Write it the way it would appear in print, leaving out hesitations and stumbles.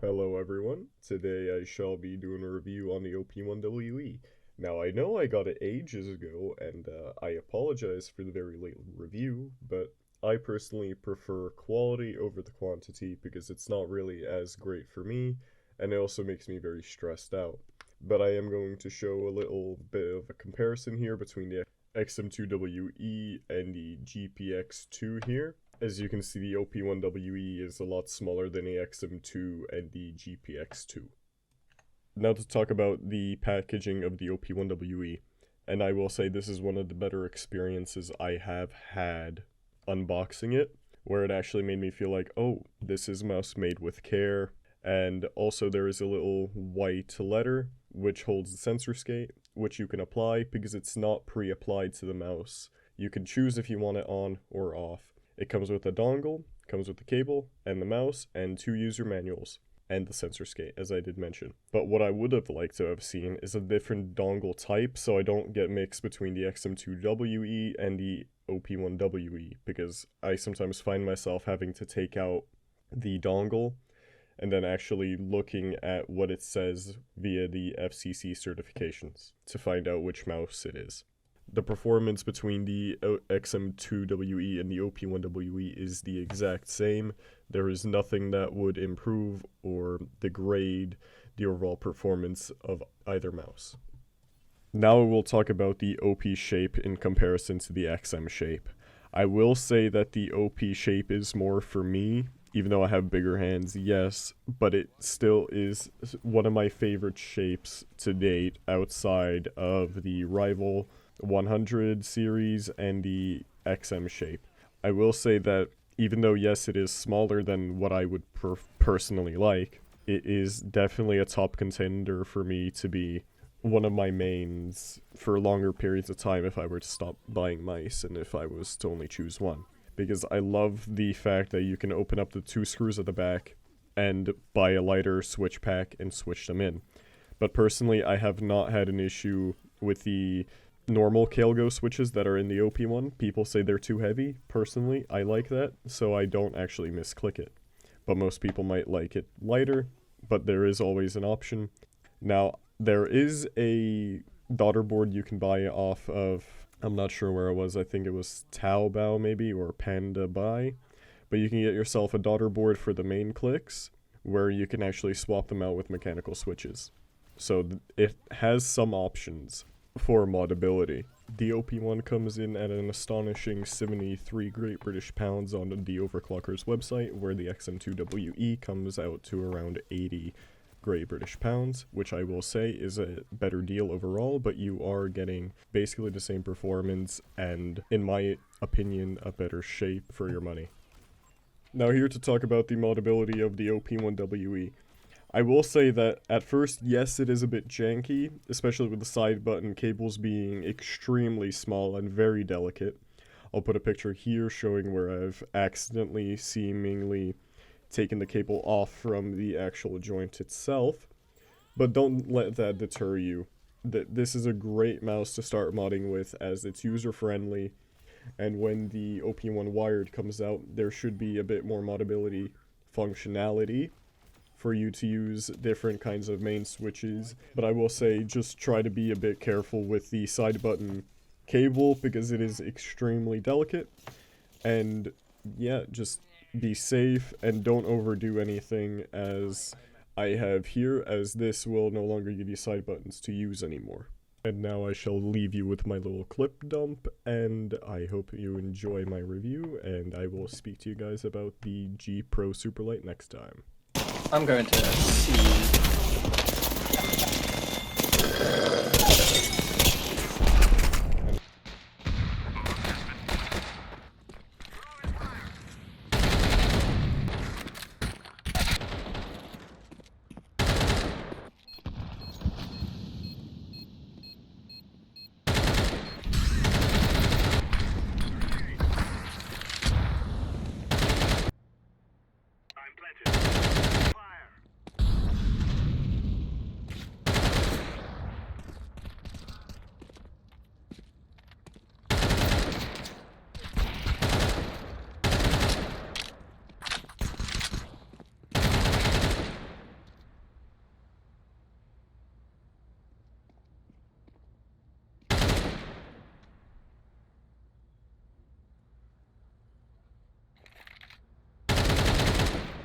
Hello everyone, today I shall be doing a review on the OP1we. Now I know I got it ages ago and I apologize for the very late review, but I personally prefer quality over the quantity because it's not really as great for me and it also makes me very stressed out. But I am going to show a little bit of a comparison here between the XM2WE and the GPX2 here. As you can see, the OP1we is a lot smaller than the XM2 and the GPX2. Now to talk about the packaging of the OP1we, and I will say this is one of the better experiences I have had unboxing it, where it actually made me feel like, oh, this is a mouse made with care, and also there is a little white letter which holds the sensor skate, which you can apply because it's not pre-applied to the mouse. You can choose if you want it on or off. It comes with a dongle, comes with the cable, and the mouse, and 2 user manuals, and the sensor skate, as I did mention. But what I would have liked to have seen is a different dongle type, so I don't get mixed between the XM2we and the OP1we, because I sometimes find myself having to take out the dongle and then actually looking at what it says via the FCC certifications to find out which mouse it is. The performance between the XM2we and the OP1we is the exact same. There is nothing that would improve or degrade the overall performance of either mouse. Now we'll talk about the OP shape in comparison to the XM shape. I will say that the OP shape is more for me, even though I have bigger hands, yes, but it still is one of my favorite shapes to date outside of the rival 100 series and the XM shape. I will say that even though yes it is smaller than what I would personally like, it is definitely a top contender for me to be one of my mains for longer periods of time if I were to stop buying mice and if I was to only choose one. Because I love the fact that you can open up the 2 screws at the back and buy a lighter switch pack and switch them in. But personally, I have not had an issue with the normal Kailgo switches that are in the OP1. People say they're too heavy. Personally, I like that, so I don't actually misclick it. But most people might like it lighter, but there is always an option. Now, there is a daughter board you can buy off of, I'm not sure where it was, I think it was Taobao maybe, or Panda Buy. But you can get yourself a daughter board for the main clicks, where you can actually swap them out with mechanical switches. So it has some options for modability. The OP1 comes in at an astonishing 73 Great British Pounds on the Overclocker's website, where the XM2we comes out to around 80 Great British Pounds, which I will say is a better deal overall, but you are getting basically the same performance and, in my opinion, a better shape for your money. Now here to talk about the modability of the OP1we. I will say that at first, yes, it is a bit janky, especially with the side button cables being extremely small and very delicate. I'll put a picture here showing where I've accidentally, seemingly taken the cable off from the actual joint itself, but don't let that deter you. This is a great mouse to start modding with as it's user-friendly, and when the OP1 wired comes out, there should be a bit more modability functionality for you to use different kinds of main switches, but I will say just try to be a bit careful with the side button cable because it is extremely delicate, and yeah, just be safe and don't overdo anything as I have here, as this will no longer give you side buttons to use anymore. And now I shall leave you with my little clip dump, and I hope you enjoy my review, and I will speak to you guys about the G Pro Superlight next time. I'm going to see